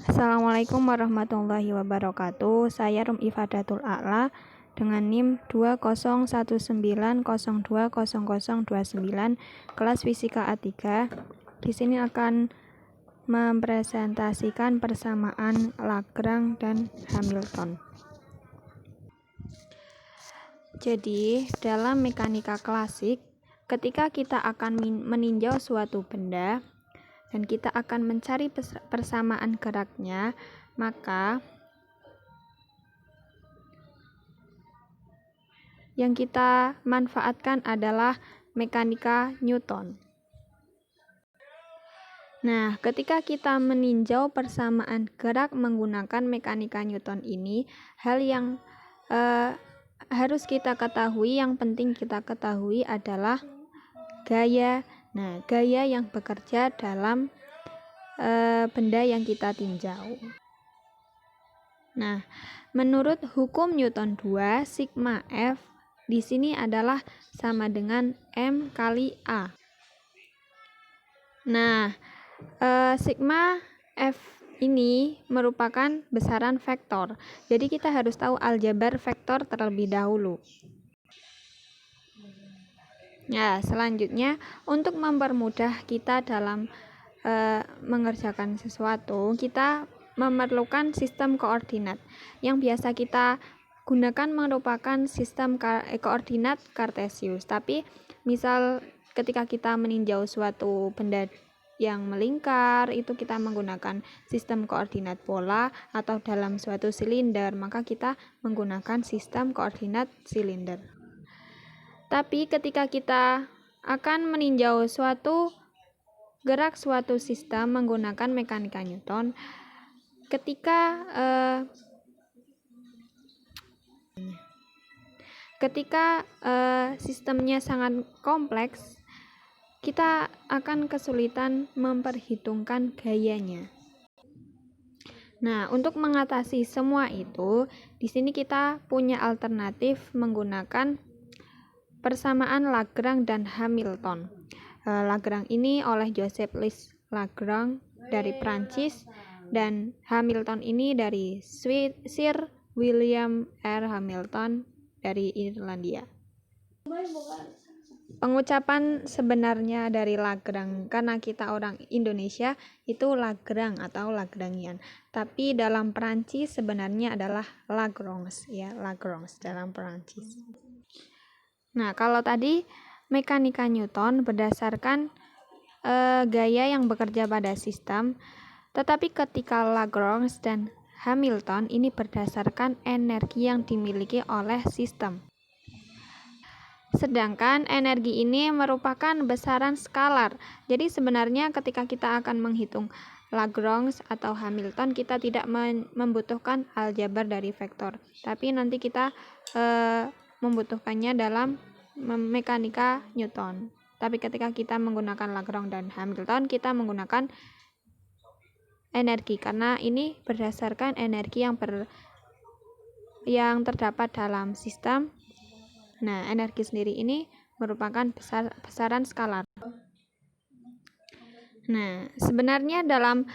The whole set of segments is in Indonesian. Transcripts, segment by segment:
Assalamualaikum warahmatullahi wabarakatuh. Saya Rum Ifadatul A'la dengan NIM 2019020029 kelas Fisika A3. Di sini akan mempresentasikan persamaan Lagrange dan Hamilton. Jadi, dalam mekanika klasik, ketika kita akan meninjau suatu benda dan kita akan mencari persamaan geraknya, maka yang kita manfaatkan adalah mekanika Newton. Nah, ketika kita meninjau persamaan gerak menggunakan mekanika Newton ini, hal yang harus kita ketahui, yang penting kita ketahui adalah gaya. Nah, gaya yang bekerja dalam benda yang kita tinjau. Nah, menurut hukum Newton 2, sigma F di sini adalah sama dengan M kali A. Nah, sigma F ini merupakan besaran vektor. Jadi kita harus tahu aljabar vektor terlebih dahulu. Nah, selanjutnya untuk mempermudah kita dalam mengerjakan sesuatu, kita memerlukan sistem koordinat. Yang biasa kita gunakan merupakan sistem koordinat Kartesius. Tapi misal ketika kita meninjau suatu benda yang melingkar, itu kita menggunakan sistem koordinat pola, atau dalam suatu silinder, maka kita menggunakan sistem koordinat silinder. Tapi ketika kita akan meninjau suatu gerak suatu sistem menggunakan mekanika Newton, ketika sistemnya sangat kompleks, kita akan kesulitan memperhitungkan gayanya. Nah, untuk mengatasi semua itu, di sini kita punya alternatif menggunakan persamaan Lagrange dan Hamilton. Lagrange ini oleh Joseph Louis Lagrange dari Prancis, dan Hamilton ini dari Sir William R. Hamilton dari Irlandia. Pengucapan sebenarnya dari Lagrange, karena kita orang Indonesia, itu Lagrange atau Lagrangian. Tapi dalam Prancis sebenarnya adalah Lagrange, ya, Lagrange dalam Prancis. Nah, kalau tadi mekanika Newton berdasarkan gaya yang bekerja pada sistem, tetapi ketika Lagrange dan Hamilton ini berdasarkan energi yang dimiliki oleh sistem. Sedangkan energi ini merupakan besaran skalar. Jadi sebenarnya ketika kita akan menghitung Lagrange atau Hamilton, kita tidak membutuhkan aljabar dari vektor, tapi nanti kita membutuhkannya dalam mekanika Newton. Tapi ketika kita menggunakan Lagrange dan Hamilton, kita menggunakan energi, karena ini berdasarkan energi yang terdapat dalam sistem. Nah, energi sendiri ini merupakan besaran skalar. Nah, sebenarnya dalam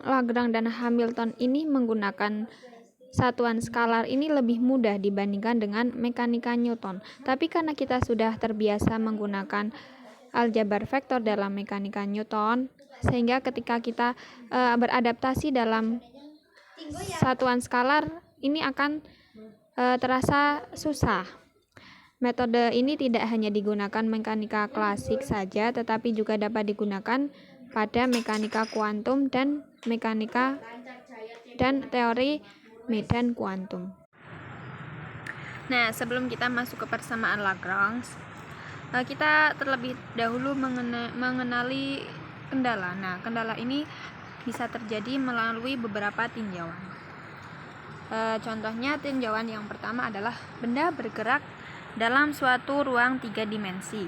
Lagrange dan Hamilton ini menggunakan satuan skalar ini lebih mudah dibandingkan dengan mekanika Newton. Tapi karena kita sudah terbiasa menggunakan aljabar vektor dalam mekanika Newton, sehingga ketika kita beradaptasi dalam satuan skalar ini akan terasa susah. Metode ini tidak hanya digunakan mekanika klasik saja, tetapi juga dapat digunakan pada mekanika kuantum dan teori medan kuantum. Nah, sebelum kita masuk ke persamaan Lagrange, kita terlebih dahulu mengenali kendala. Nah, kendala ini bisa terjadi melalui beberapa tinjauan. Contohnya, tinjauan yang pertama adalah benda bergerak dalam suatu ruang 3 dimensi,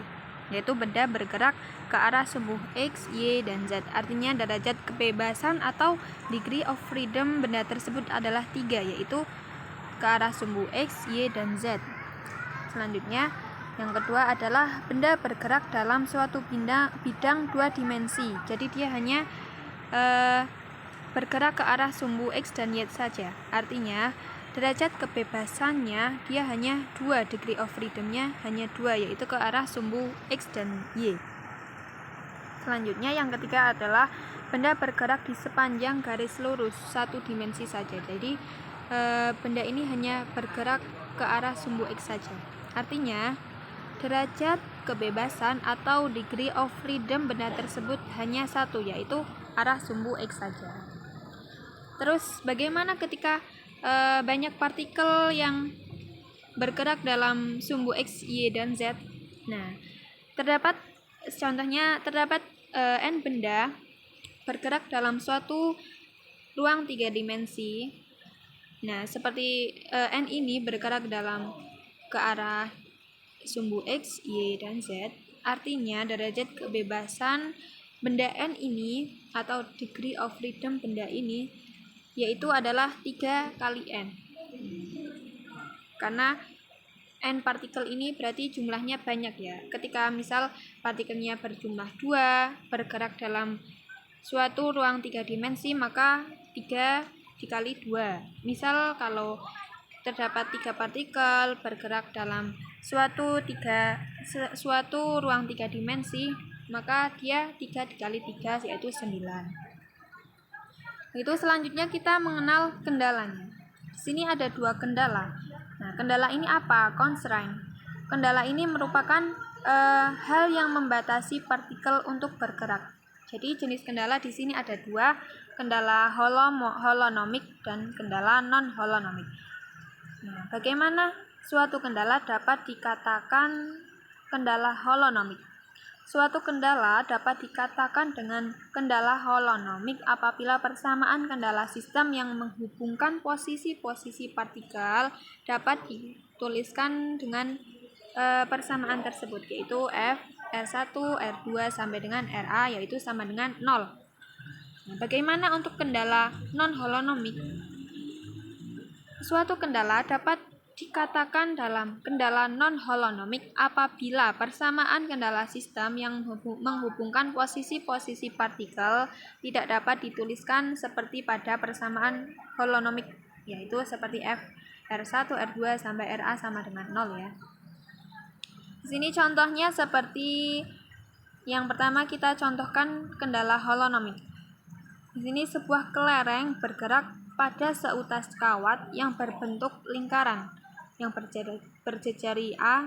yaitu benda bergerak ke arah sumbu X, Y, dan Z. Artinya derajat kebebasan atau degree of freedom benda tersebut adalah 3, yaitu ke arah sumbu X, Y, dan Z. Selanjutnya, yang kedua adalah benda bergerak dalam suatu bidang 2 dimensi. Jadi dia hanya bergerak ke arah sumbu X dan Y saja. Artinya derajat kebebasannya dia hanya 2, degree of freedom-nya hanya 2, yaitu ke arah sumbu X dan Y. Selanjutnya yang ketiga adalah benda bergerak di sepanjang garis lurus 1 dimensi saja. Jadi benda ini hanya bergerak ke arah sumbu X saja. Artinya derajat kebebasan atau degree of freedom benda tersebut hanya 1, yaitu arah sumbu X saja. Terus bagaimana ketika banyak partikel yang bergerak dalam sumbu X, Y, dan Z? Nah, terdapat N benda bergerak dalam suatu ruang 3 dimensi. Nah, seperti N ini bergerak ke arah sumbu X, Y, dan Z. Artinya derajat kebebasan benda N ini atau degree of freedom benda ini yaitu adalah 3 kali N. Karena N partikel ini berarti jumlahnya banyak ya. Ketika misal partikelnya berjumlah 2 bergerak dalam suatu ruang 3 dimensi, maka 3 dikali 2. Misal kalau terdapat 3 partikel bergerak dalam suatu ruang 3 dimensi, maka dia 3 dikali 3 yaitu 9. Itu selanjutnya kita mengenal kendalanya. Di sini ada 2 kendala. Nah, kendala ini apa? Constraint. Kendala ini merupakan hal yang membatasi partikel untuk bergerak. Jadi jenis kendala di sini ada 2, kendala holonomik dan kendala non-holonomik. Nah, bagaimana suatu kendala dapat dikatakan kendala holonomik? Suatu kendala dapat dikatakan dengan kendala holonomik apabila persamaan kendala sistem yang menghubungkan posisi-posisi partikel dapat dituliskan dengan persamaan tersebut, yaitu F, R1, R2 sampai dengan RA, yaitu sama dengan 0. Nah, bagaimana untuk kendala non-holonomik? Suatu kendala dapat dikatakan dalam kendala non-holonomik apabila persamaan kendala sistem yang menghubungkan posisi-posisi partikel tidak dapat dituliskan seperti pada persamaan holonomik, yaitu seperti F, R1, R2 sampai RA sama dengan 0 ya. Di sini contohnya seperti yang pertama kita contohkan kendala holonomik. Di sini sebuah kelereng bergerak pada seutas kawat yang berbentuk lingkaran yang berjejari A,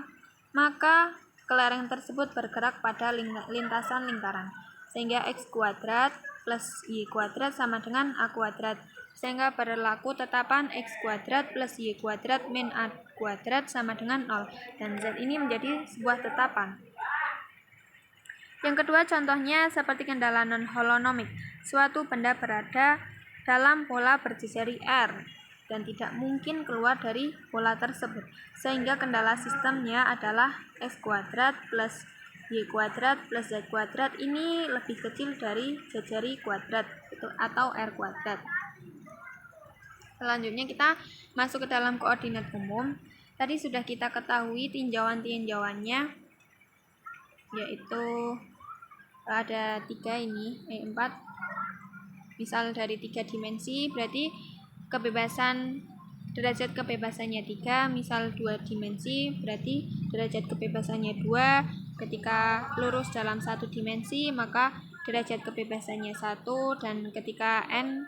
maka kelereng tersebut bergerak pada lintasan lingkaran, sehingga X kuadrat plus Y kuadrat sama dengan A kuadrat, sehingga berlaku tetapan X kuadrat plus Y kuadrat min A kuadrat sama dengan 0, dan Z ini menjadi sebuah tetapan. Yang kedua contohnya seperti kendala non-holonomik. Suatu benda berada dalam pola berjejari R dan tidak mungkin keluar dari pola tersebut, sehingga kendala sistemnya adalah X kuadrat plus Y kuadrat plus Z kuadrat ini lebih kecil dari jejari kuadrat atau R kuadrat. Selanjutnya kita masuk ke dalam koordinat umum. Tadi sudah kita ketahui tinjauan-tinjauannya, yaitu ada 3 ini, 4. Misal dari 3 dimensi berarti derajat kebebasannya 3, misal 2 dimensi berarti derajat kebebasannya 2. Ketika lurus dalam 1 dimensi maka derajat kebebasannya 1, dan ketika N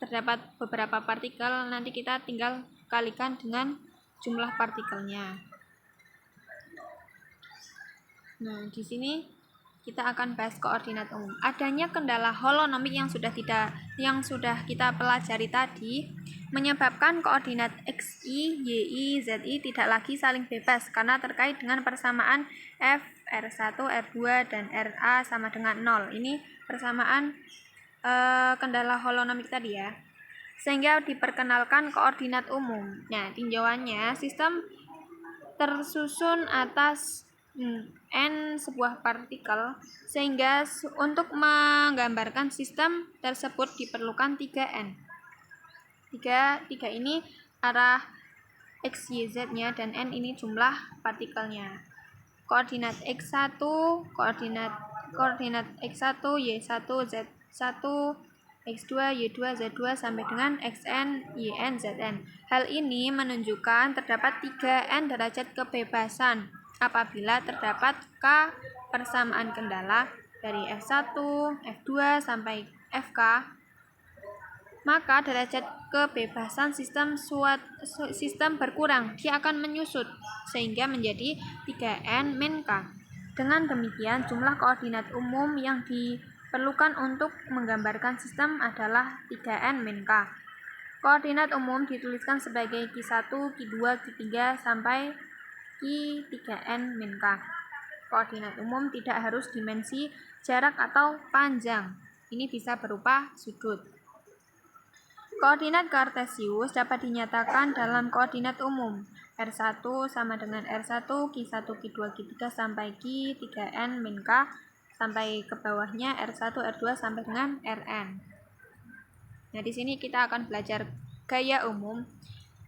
terdapat beberapa partikel, nanti kita tinggal kalikan dengan jumlah partikelnya. Nah, di sini kita akan bahas koordinat umum. Adanya kendala holonomik yang sudah kita pelajari tadi menyebabkan koordinat XI, YI, ZI tidak lagi saling bebas karena terkait dengan persamaan F, R1, R2, dan RA sama dengan 0. Ini persamaan kendala holonomik tadi ya. Sehingga diperkenalkan koordinat umum. Nah, tinjauannya sistem tersusun atas N sebuah partikel, sehingga untuk menggambarkan sistem tersebut diperlukan 3N. 3 ini arah X, Y, Z nya, dan N ini jumlah partikelnya. Koordinat X1, koordinat X1, Y1, Z1 X1, X2, Y2, Z2 sampai dengan Xn, Yn, Zn. Hal ini menunjukkan terdapat 3n derajat kebebasan apabila terdapat K persamaan kendala dari F1, F2 sampai Fk, maka derajat kebebasan sistem berkurang, dia akan menyusut sehingga menjadi 3n min K. Dengan demikian, jumlah koordinat umum yang diperlukan untuk menggambarkan sistem adalah 3n min K. Koordinat umum dituliskan sebagai Q1, Q2, Q3 sampai Q3n min K. Koordinat umum tidak harus dimensi, jarak, atau panjang. Ini bisa berupa sudut. Koordinat kartesius dapat dinyatakan dalam koordinat umum. R1 sama dengan R1, Q1, Q2, Q3 sampai Q3n min K, sampai ke bawahnya R1, R2 sampai dengan Rn. Nah, di sini kita akan belajar gaya umum.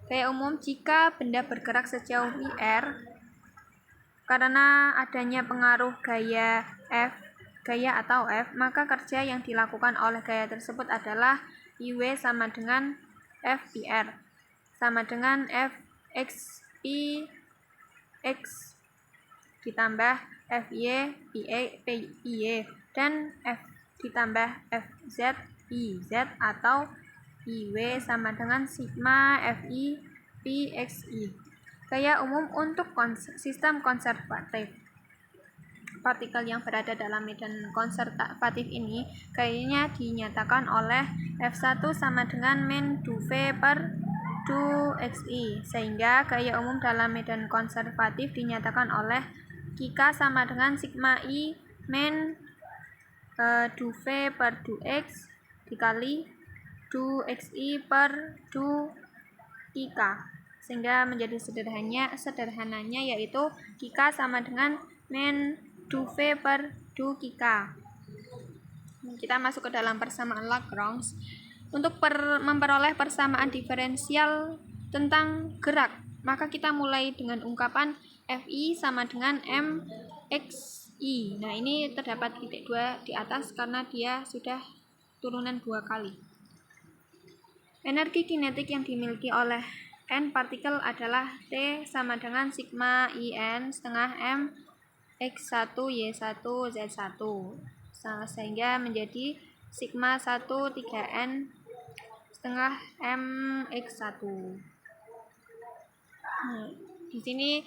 Gaya umum jika benda bergerak sejauh r, karena adanya pengaruh gaya atau F, maka kerja yang dilakukan oleh gaya tersebut adalah IW sama dengan FPR sama dengan FXP X ditambah FY PY dan F ditambah FZ PZ atau IW sama dengan sigma FI PXI. Gaya umum untuk sistem konservatif. Partikel yang berada dalam medan konservatif ini gayanya dinyatakan oleh F1 sama dengan min du V per du XI, sehingga gaya umum dalam medan konservatif dinyatakan oleh Qk sama dengan sigma I min du V per du X dikali du XI per du Qk, sehingga menjadi sederhananya yaitu Qk sama dengan min du V per du Qk. Kita masuk ke dalam persamaan Lagrange. Untuk memperoleh persamaan diferensial tentang gerak, maka kita mulai dengan ungkapan Fi sama dengan Mxi. Nah, ini terdapat titik 2 di atas karena dia sudah turunan 2 kali. Energi kinetik yang dimiliki oleh n partikel adalah T sama dengan sigma In setengah M X1, Y1, Z1, sehingga menjadi sigma 1 3n setengah M X1. Di sini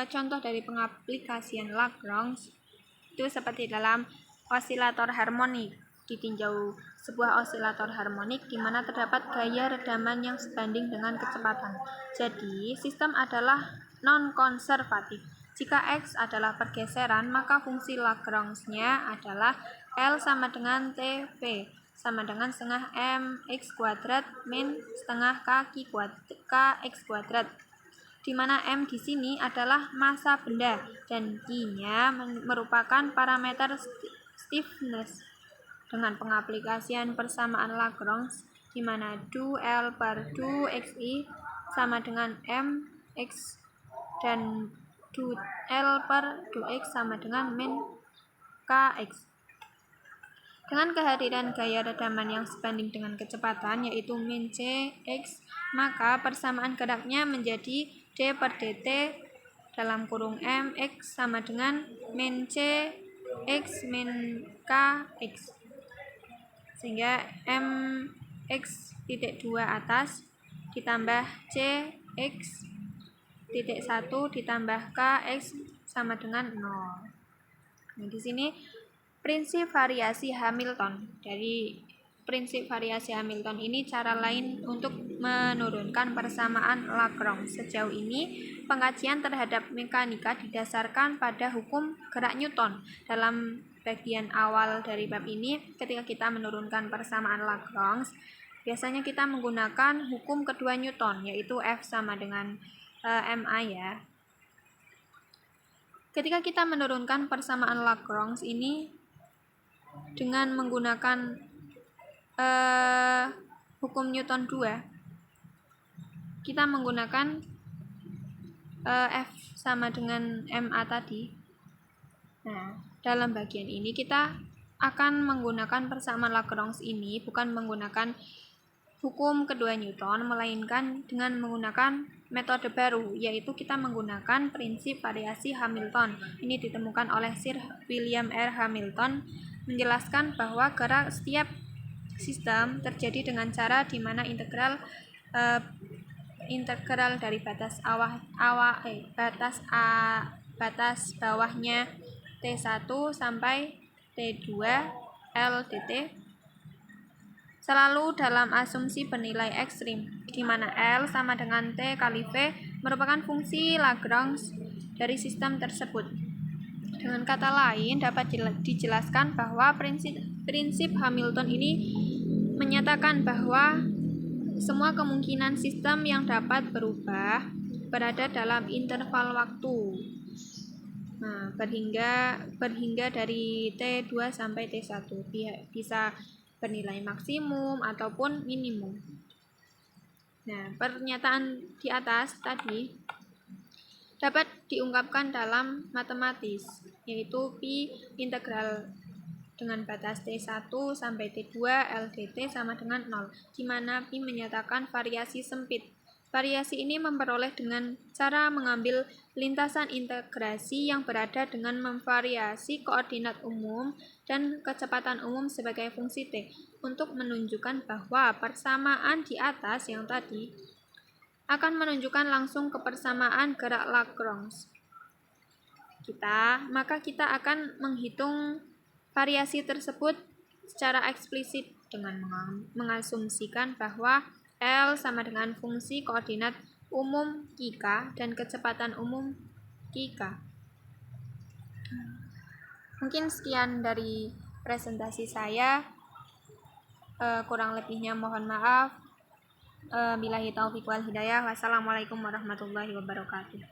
contoh dari pengaplikasian Lagrange itu seperti dalam osilator harmonik. Ditinjau sebuah osilator harmonik di mana terdapat gaya redaman yang sebanding dengan kecepatan. Jadi, sistem adalah non-konservatif. Jika X adalah pergeseran, maka fungsi Lagrange-nya adalah L sama dengan TP sama dengan setengah mx kuadrat min setengah kx kuadrat, di mana m di sini adalah massa benda dan q-nya merupakan parameter stiffness. Dengan pengaplikasian persamaan Lagrange, di mana du L per du xi sama dengan mx dan du L per du x sama dengan min kx. Dengan kehadiran gaya redaman yang sebanding dengan kecepatan, yaitu min cx, maka persamaan geraknya menjadi d per dt dalam kurung mx sama dengan min cx min kx, sehingga mx titik 2 atas ditambah cx titik 1 ditambah kx sama dengan 0. Nah, di sini prinsip variasi Hamilton. Dari prinsip variasi Hamilton ini cara lain untuk menurunkan persamaan Lagrange. Sejauh ini, pengkajian terhadap mekanika didasarkan pada hukum gerak Newton. Dalam bagian awal dari bab ini, ketika kita menurunkan persamaan Lagrange, biasanya kita menggunakan hukum kedua Newton, yaitu F sama dengan ma ya. Ketika kita menurunkan persamaan Lagrange ini dengan menggunakan hukum Newton 2, kita menggunakan F sama dengan ma tadi. Nah, dalam bagian ini kita akan menggunakan persamaan Lagrange ini bukan menggunakan hukum kedua Newton, melainkan dengan menggunakan metode baru, yaitu kita menggunakan prinsip variasi Hamilton. Ini ditemukan oleh Sir William R. Hamilton, menjelaskan bahwa gerak setiap sistem terjadi dengan cara di mana integral dari batas bawahnya T1 sampai T2 L dt selalu dalam asumsi bernilai ekstrim, di mana L sama dengan T kali V merupakan fungsi Lagrange dari sistem tersebut. Dengan kata lain, dapat dijelaskan bahwa prinsip Hamilton ini menyatakan bahwa semua kemungkinan sistem yang dapat berubah berada dalam interval waktu. Nah, berhingga dari T2 sampai T1 bisa bernilai maksimum ataupun minimum. Nah, pernyataan di atas tadi dapat diungkapkan dalam matematis, yaitu pi integral dengan batas T1 sampai T2 L dt sama dengan 0, di mana pi menyatakan variasi sempit. Variasi ini memperoleh dengan cara mengambil lintasan integrasi yang berada dengan memvariasi koordinat umum dan kecepatan umum sebagai fungsi T, untuk menunjukkan bahwa persamaan di atas yang tadi akan menunjukkan langsung kebersamaan gerak Lagrange. Maka kita akan menghitung variasi tersebut secara eksplisit dengan mengasumsikan bahwa L sama dengan fungsi koordinat umum K dan kecepatan umum K. Mungkin sekian dari presentasi saya. Kurang lebihnya mohon maaf. Billahi taufiq wal hidayah. Wassalamualaikum warahmatullahi wabarakatuh.